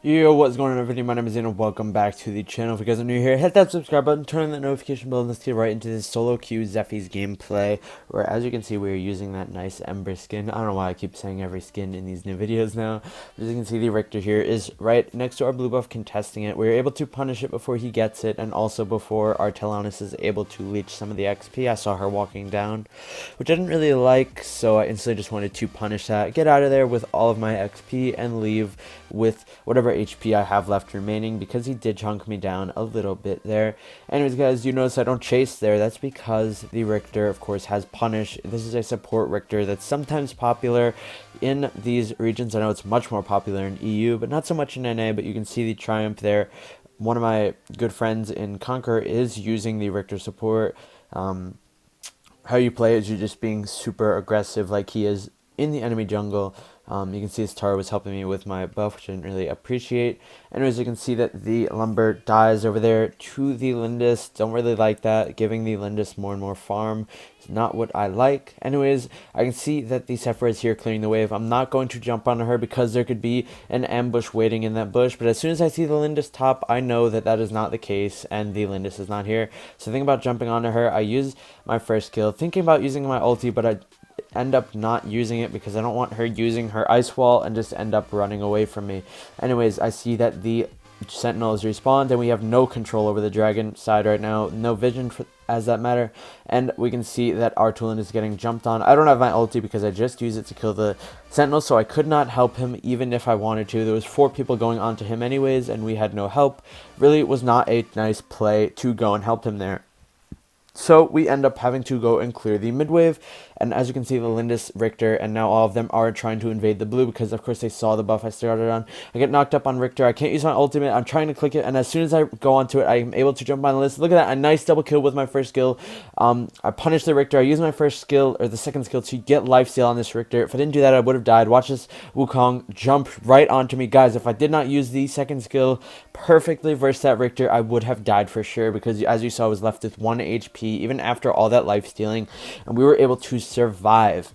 Yo, what's going on everybody? My name is Ian and welcome back to the channel. If you guys are new here, hit that subscribe button, turn on that notification bell, and let's get right into this solo queue Zephys gameplay, where as you can see, we're using that nice Ember skin. I don't know why I keep saying every skin in these new videos now. But as you can see, the Richter here is right next to our blue buff contesting it. We were able to punish it before he gets it, and also before our Telonis is able to leech some of the XP. I saw her walking down, which I didn't really like, so I instantly just wanted to punish that, get out of there with all of my XP, and leave with whatever HP I have left remaining, because he did chunk me down a little bit there. Anyways guys, you notice I don't chase there. That's because the Richter of course has punish. This is a support Richter that's sometimes popular in these regions. I know it's much more popular in EU, but not so much in NA, but you can see the triumph there. One of my good friends in Conqueror is using the Richter support. How you play is you're just being super aggressive like he is in the enemy jungle. You can see his tower was helping me with my buff, which I didn't really appreciate. Anyways, you can see that the lumber dies over there to the lindis. Don't really like that. Giving the lindis more and more farm is not what I like. Anyways, I can see that the Zephyr is here clearing the wave. I'm not going to jump on her because there could be an ambush waiting in that bush. But as soon as I see the lindis top, I know that that is not the case and the lindis is not here. So think about jumping onto her. I use my first skill, thinking about using my ulti, but I end up not using it because I don't want her using her ice wall and just end up running away from me. Anyways, I see that the sentinel is respawned and we have no control over the dragon side right now, no vision as that matter, and we can see that our Tulin is getting jumped on. I don't have my ulti because I just used it to kill the sentinel, so I could not help him even if I wanted to. There was 4 people going onto him anyways and we had no help. Really, it was not a nice play to go and help him there. So we end up having to go and clear the mid wave, and as you can see, the Lindis, Richter, and now all of them are trying to invade the blue because of course they saw the buff I started on. I get knocked up on Richter. I can't use my ultimate. I'm trying to click it, and as soon as I go onto it, I'm able to jump on the list. Look at that, a nice double kill with my first skill. I punished the Richter. I used my first skill, or the second skill, to get lifesteal on this Richter. If I didn't do that, I would have died. Watch this Wukong jump right onto me. Guys, if I did not use the second skill perfectly versus that Richter, I would have died for sure, because as you saw, I was left with 1 HP even after all that life stealing, and we were able to survive.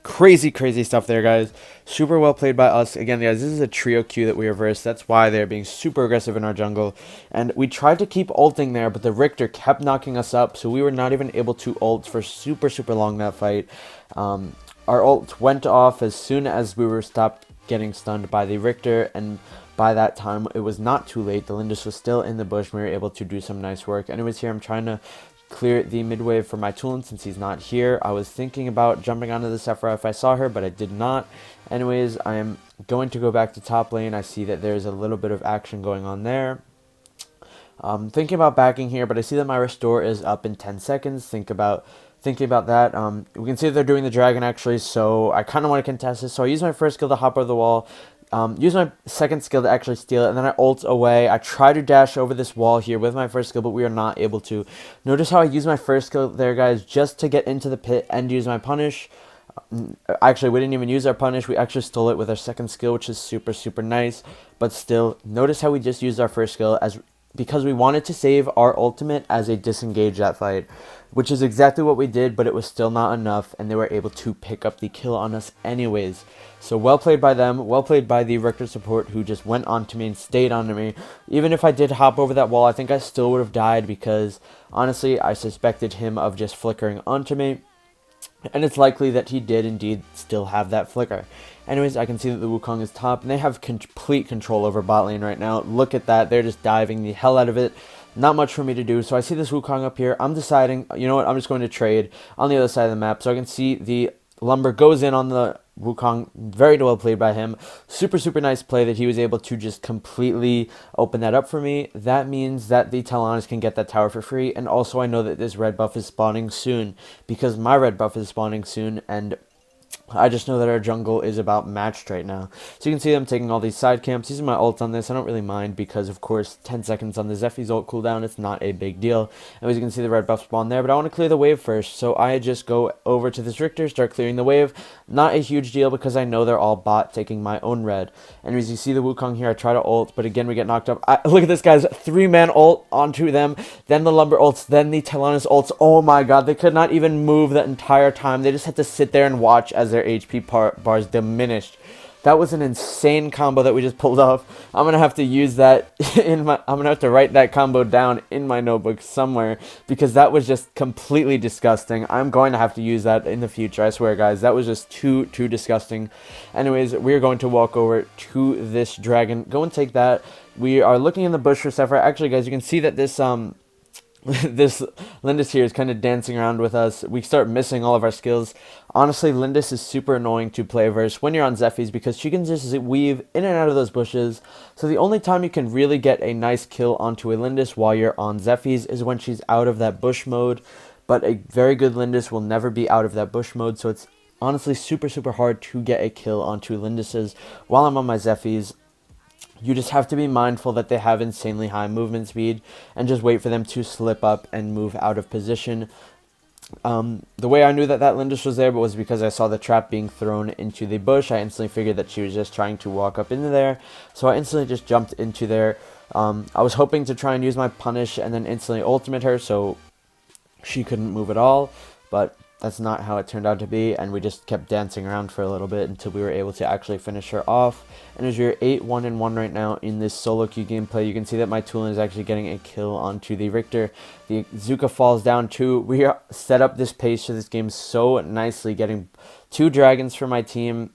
Crazy stuff there, guys. Super well played by us. Again, guys, this is a trio queue that we reversed. That's why they're being super aggressive in our jungle, and we tried to keep ulting there, but the Richter kept knocking us up, so we were not even able to ult for super long that fight. Our ult went off as soon as we were stopped getting stunned by the Richter, and by that time it was not too late. The Lindis was still in the bush, and we were able to do some nice work. Anyways, here I'm trying to clear the mid wave for my Tulin since he's not here. I was thinking about jumping onto the Zephyr if I saw her, but I did not. Anyways, I am going to go back to top lane. I see that there's a little bit of action going on there. Thinking about backing here, but I see that my restore is up in 10 seconds. Thinking about that. We can see that they're doing the dragon actually, so I kind of want to contest this. So I use my first skill to hop over the wall. Use my second skill to actually steal it, and then I ult away. I try to dash over this wall here with my first skill, but we are not able to. Notice how I use my first skill there, guys, just to get into the pit and use my punish. Actually, we didn't even use our punish. We actually stole it with our second skill, which is super nice. But still, notice how we just used our first skill because we wanted to save our ultimate as a disengage that fight, which is exactly what we did, but it was still not enough, and they were able to pick up the kill on us anyways. So well played by them, well played by the Richter support, who just went onto me and stayed onto me. Even if I did hop over that wall, I think I still would have died, because honestly, I suspected him of just flickering onto me, and it's likely that he did indeed still have that flicker. Anyways, I can see that the Wukong is top, and they have complete control over bot lane right now. Look at that. They're just diving the hell out of it. Not much for me to do. So I see this Wukong up here. I'm deciding, you know what, I'm just going to trade on the other side of the map. So I can see the lumber goes in on the Wukong. Very well played by him. Super nice play that he was able to just completely open that up for me. That means that the Telonis can get that tower for free. And also I know that this red buff is spawning soon, because my red buff is spawning soon, and I just know that our jungle is about matched right now. So you can see them taking all these side camps. Using my ult on this, I don't really mind, because of course 10 seconds on the Zephys ult cooldown, it's not a big deal. And as you can see, the red buff spawn there, but I want to clear the wave first. So I just go over to this Richter, start clearing the wave. Not a huge deal, because I know they're all bot taking my own red. And as you see the Wukong here, I try to ult, but again we get knocked up. Look at this, guys, 3-man ult onto them, then the lumber ults, then the Telonis ults. Oh my god, they could not even move the entire time. They just had to sit there and watch as their HP bars diminished. That was an insane combo that we just pulled off. I'm gonna have to use that I'm gonna have to write that combo down in my notebook somewhere, because that was just completely disgusting. I'm going to have to use that in the future, I swear, guys. That was just too disgusting. Anyways, we're going to walk over to this dragon. Go and take that. We are looking in the bush for Sephora. Actually, guys, you can see that this this Lindis here is kind of dancing around with us. We start missing all of our skills. Honestly, Lindis is super annoying to play versus when you're on Zephys, because she can just weave in and out of those bushes. So the only time you can really get a nice kill onto a Lindis while you're on Zephys is when she's out of that bush mode. But a very good Lindis will never be out of that bush mode, so it's honestly super hard to get a kill onto Lindises while I'm on my Zephys. You just have to be mindful that they have insanely high movement speed and just wait for them to slip up and move out of position. The way I knew that Lindis was there was because I saw the trap being thrown into the bush. I instantly figured that she was just trying to walk up into there, so I instantly just jumped into there. I was hoping to try and use my punish and then instantly ultimate her so she couldn't move at all, but that's not how it turned out to be, and we just kept dancing around for a little bit until we were able to actually finish her off. And as you're 8-1-1 right now in this solo queue gameplay, you can see that my Tulin is actually getting a kill onto the Richter. The Zuka falls down too. We are set up this pace for this game so nicely, getting 2 dragons for my team,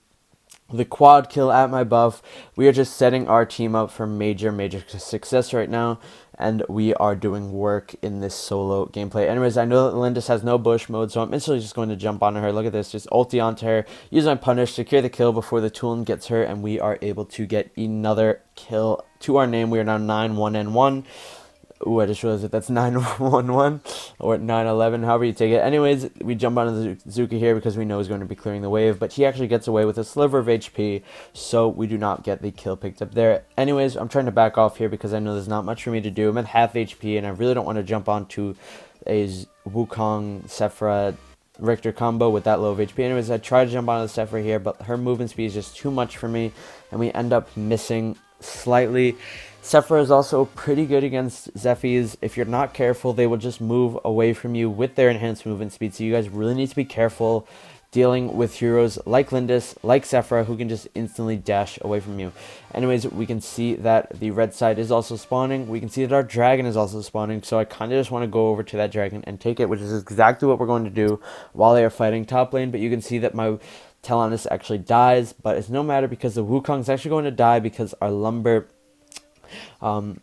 the quad kill at my buff. We are just setting our team up for major success right now, and we are doing work in this solo gameplay. Anyways, I know that Lindis has no bush mode, so I'm instantly just going to jump onto her. Look at this, just ulti onto her, use my punish, secure the kill before the Tulin gets her, and we are able to get another kill to our name. We are now 9-1-1. Ooh, I just realized that that's 9-1-1 or 9-11, however you take it. Anyways, we jump onto the Zuka here because we know he's going to be clearing the wave, but he actually gets away with a sliver of HP, so we do not get the kill picked up there. Anyways, I'm trying to back off here because I know there's not much for me to do. I'm at half HP, and I really don't want to jump onto a Wukong Sephora Richter combo with that low of HP. Anyways, I try to jump onto the Sephora here, but her movement speed is just too much for me, and we end up missing slightly. Sephora is also pretty good against Zephys. If you're not careful, they will just move away from you with their enhanced movement speed, so you guys really need to be careful dealing with heroes like Lindis, like Sephora, who can just instantly dash away from you. Anyways, we can see that the red side is also spawning. We can see that our dragon is also spawning, so I kind of just want to go over to that dragon and take it, which is exactly what we're going to do while they are fighting top lane. But you can see that my Talonus actually dies, but it's no matter because the Wukong is actually going to die because our Lumber... I'm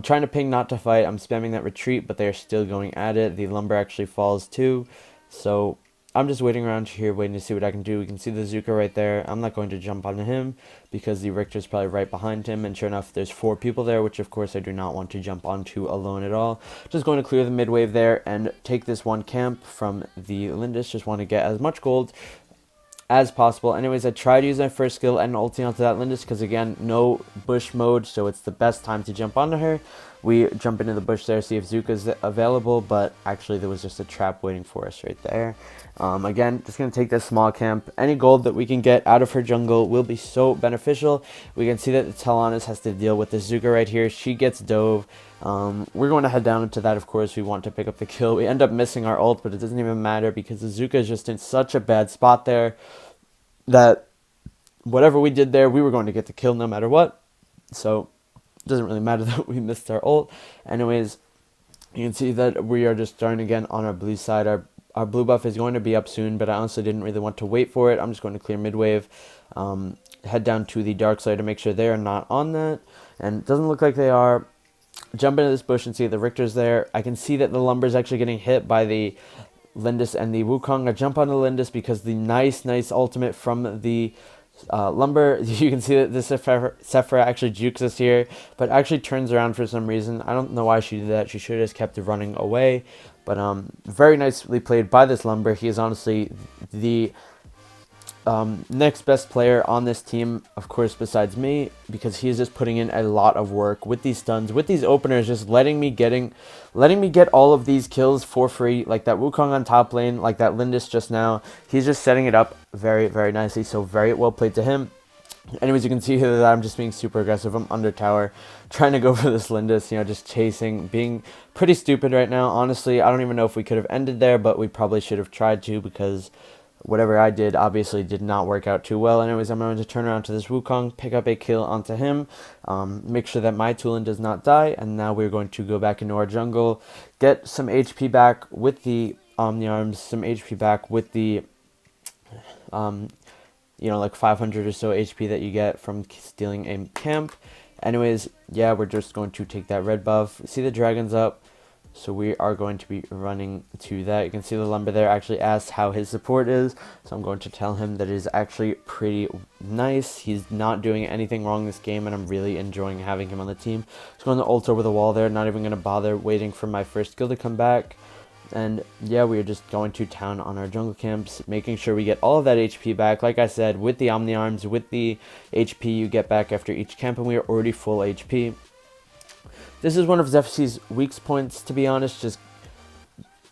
trying to ping not to fight. I'm spamming that retreat, but they're still going at it. The Lumber actually falls too, so I'm just waiting around here, waiting to see what I can do. We can see the Zuka right there. I'm not going to jump onto him because the Richter's probably right behind him, and sure enough, there's 4 people there, which of course I do not want to jump onto alone at all. Just going to clear the mid wave there and take this one camp from the Lindis. Just want to get as much gold as possible. Anyways, I tried to use my first skill and ulti onto that Lindis because, again, no bush mode, so it's the best time to jump onto her. We jump into the bush there, see if Zuka's available, but actually there was just a trap waiting for us right there. Again, just going to take this small camp. Any gold that we can get out of her jungle will be so beneficial. We can see that the Talonus has to deal with the Zuka right here. She gets dove. We're going to head down into that, of course. We want to pick up the kill. We end up missing our ult, but it doesn't even matter because the Zuka is just in such a bad spot there that whatever we did there, we were going to get the kill no matter what. So it doesn't really matter that we missed our ult. Anyways, you can see that we are just starting again on our blue side. Our blue buff is going to be up soon, but I honestly didn't really want to wait for it. I'm just going to clear mid wave, head down to the dark side to make sure they are not on that, and it doesn't look like they are. Jump into this bush and see the Richter's there. I can see that the Lumber is actually getting hit by the Lindis and the Wukong. I jump on the Lindis because the nice ultimate from the Lumber. You can see that the Sephora actually jukes us here, but actually turns around for some reason. I don't know why she did that. She should have just kept running away. But very nicely played by this Lumber. He is honestly the next best player on this team, of course, besides me, because he is just putting in a lot of work with these stuns, with these openers, just letting me get all of these kills for free, like that Wukong on top lane, like that Lindis just now. He's just setting it up very nicely, so very well played to him. Anyways, you can see here that I'm just being super aggressive. I'm under tower, trying to go for this Lindis, just chasing, being pretty stupid right now. Honestly, I don't even know if we could have ended there, but we probably should have tried to because whatever I did obviously did not work out too well. Anyways, I'm going to turn around to this Wukong, pick up a kill onto him, make sure that my Tulin does not die, and now we're going to go back into our jungle, get some HP back with the Omni Arms, some HP back with the, like 500 or so HP that you get from stealing a camp. Anyways, yeah, we're just going to take that red buff. See the dragons up. So we are going to be running to that. You can see the lumber there actually asked how his support is. So I'm going to tell him that it is actually pretty nice. He's not doing anything wrong this game, and I'm really enjoying having him on the team. He's going to ult over the wall there. Not even going to bother waiting for my first skill to come back. And yeah, we are just going to town on our jungle camps, making sure we get all of that HP back. Like I said, with the Omni Arms, with the HP you get back after each camp, and we are already full HP. This is one of Zephys' weak points, to be honest, just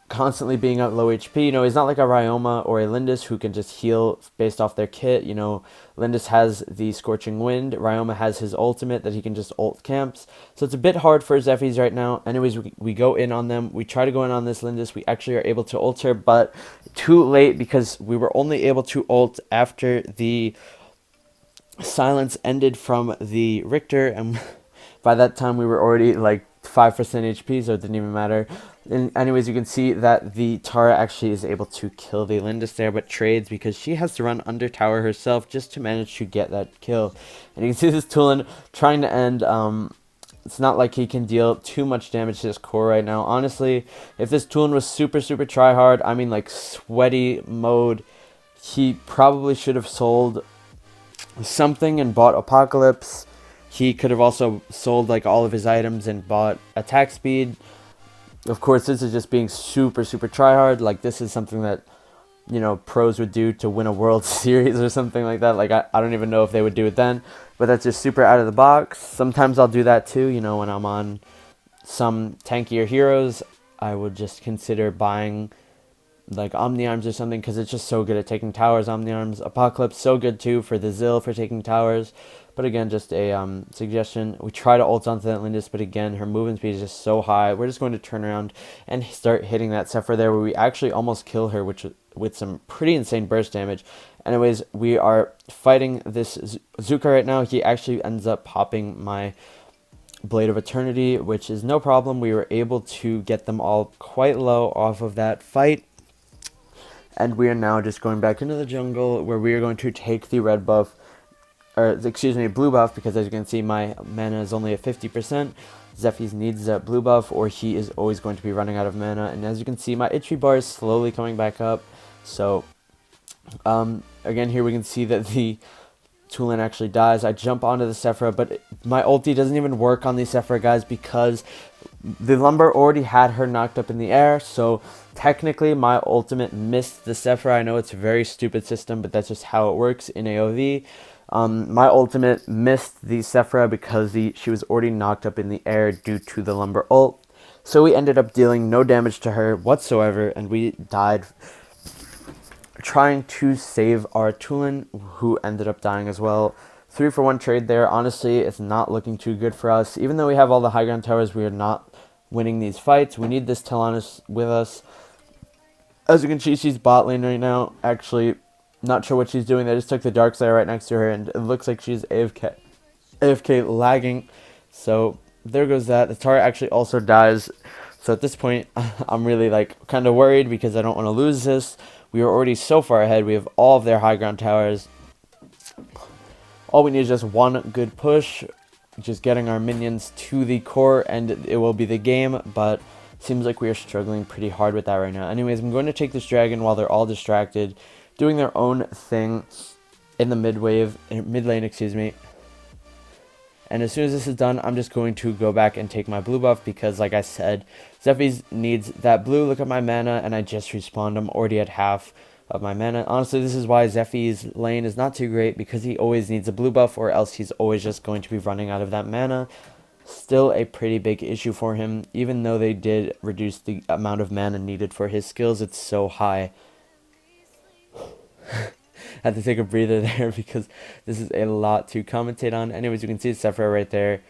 constantly being at low HP. He's not like a Ryoma or a Lindis who can just heal based off their kit. Lindis has the Scorching Wind. Ryoma has his ultimate that he can just ult camps. So it's a bit hard for Zephys right now. Anyways, we go in on them. We try to go in on this Lindis. We actually are able to ult her, but too late because we were only able to ult after the silence ended from the Richter, and by that time we were already like 5% HP, so it didn't even matter. And anyways, you can see that the Tara actually is able to kill the Lindis there, but trades because she has to run under tower herself just to manage to get that kill. And you can see this Tulin trying to end. It's not like he can deal too much damage to his core right now. Honestly, if this Tulin was super try hard, I mean like sweaty mode, he probably should have sold something and bought Apocalypse. He could have also sold like all of his items and bought attack speed. Of course, this is just being super tryhard. Like, this is something that, pros would do to win a World Series or something like that. Like, I don't even know if they would do it then. But that's just super out of the box. Sometimes I'll do that too, when I'm on some tankier heroes. I would just consider buying like Omni Arms or something, because it's just so good at taking towers. Omni Arms. Apocalypse, so good too for the Zill for taking towers. But again, just a suggestion. We try to ult onto that Lindis, but again, her movement speed is just so high. We're just going to turn around and start hitting that Sephora there, where we actually almost kill her, which with some pretty insane burst damage. Anyways, we are fighting this Zuka right now. He actually ends up popping my Blade of Eternity, which is no problem. We were able to get them all quite low off of that fight. And we are now just going back into the jungle, where we are going to take the red buff, or excuse me, blue buff, because as you can see, my mana is only at 50%. Zephys needs that blue buff, or he is always going to be running out of mana. And as you can see, my HP bar is slowly coming back up. So, again, here we can see that the Tulin actually dies. I jump onto the Sephora, but my ulti doesn't even work on the Sephora, guys, because the Lumber already had her knocked up in the air. So technically, my ultimate missed the Sephora. I know it's a very stupid system, but that's just how it works in AOV. My ultimate missed the Sephora because she was already knocked up in the air due to the Lumber ult. So we ended up dealing no damage to her whatsoever, and we died trying to save our Tulin, who ended up dying as well. 3-for-1 trade there. Honestly, it's not looking too good for us. Even though we have all the high ground towers, we are not winning these fights. We need this Talonus with us. As you can see, she's bot lane right now. Actually, not sure what she's doing. They just took the Dark Slayer right next to her, and it looks like she's AFK lagging. So there goes that. The Tara actually also dies. So at this point, I'm really kind of worried because I don't want to lose this. We are already so far ahead. We have all of their high ground towers. All we need is just one good push, just getting our minions to the core, and it will be the game. But seems like we are struggling pretty hard with that right now. Anyways, I'm going to take this dragon while they're all distracted, doing their own thing in the mid lane, excuse me. And as soon as this is done, I'm just going to go back and take my blue buff because, like I said, Zephys needs that blue. Look at my mana, and I just respawned. I'm already at half of my mana. Honestly, this is why Zephys' lane is not too great, because he always needs a blue buff, or else he's always just going to be running out of that mana. Still a pretty big issue for him. Even though they did reduce the amount of mana needed for his skills, it's so high. Had to take a breather there because this is a lot to commentate on. Anyways, you can see Sephora right there.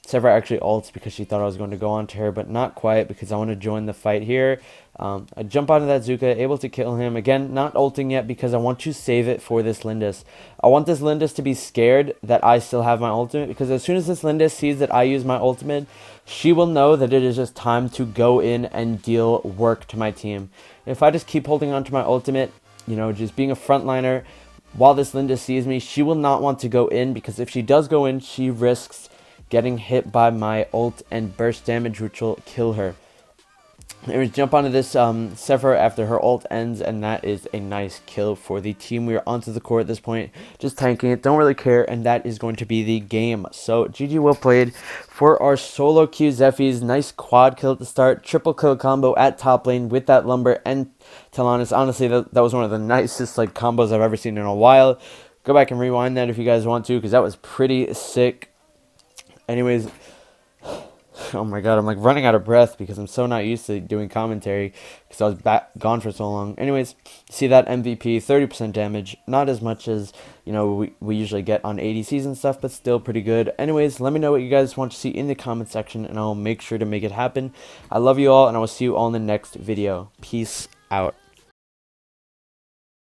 Sephora actually ults because she thought I was going to go on to her, but not quite because I want to join the fight here. I jump onto that Zuka, able to kill him. Again, not ulting yet because I want to save it for this Lindis. I want this Lindis to be scared that I still have my ultimate, because as soon as this Lindis sees that I use my ultimate, she will know that it is just time to go in and deal work to my team. If I just keep holding on to my ultimate, you know, just being a frontliner, while this Lindis sees me, she will not want to go in, because if she does go in, she risks getting hit by my ult and burst damage, which will kill her. And we jump onto this Sephora after her ult ends, and that is a nice kill for the team. We are onto the core at this point, just tanking it, don't really care, and that is going to be the game. So GG, well played for our solo queue Zephys. Nice quad kill at the start, triple kill combo at top lane with that Lumber and Talanis. Honestly, that was one of the nicest like combos I've ever seen in a while. Go back and rewind that if you guys want to, because that was pretty sick. Anyways, oh my god, I'm like running out of breath because I'm so not used to doing commentary because I was gone for so long. Anyways, see that MVP, 30% damage, not as much as, you know, we usually get on ADCs and stuff, but still pretty good. Anyways, let me know what you guys want to see in the comment section, and I'll make sure to make it happen. I love you all, and I will see you all in the next video. Peace out.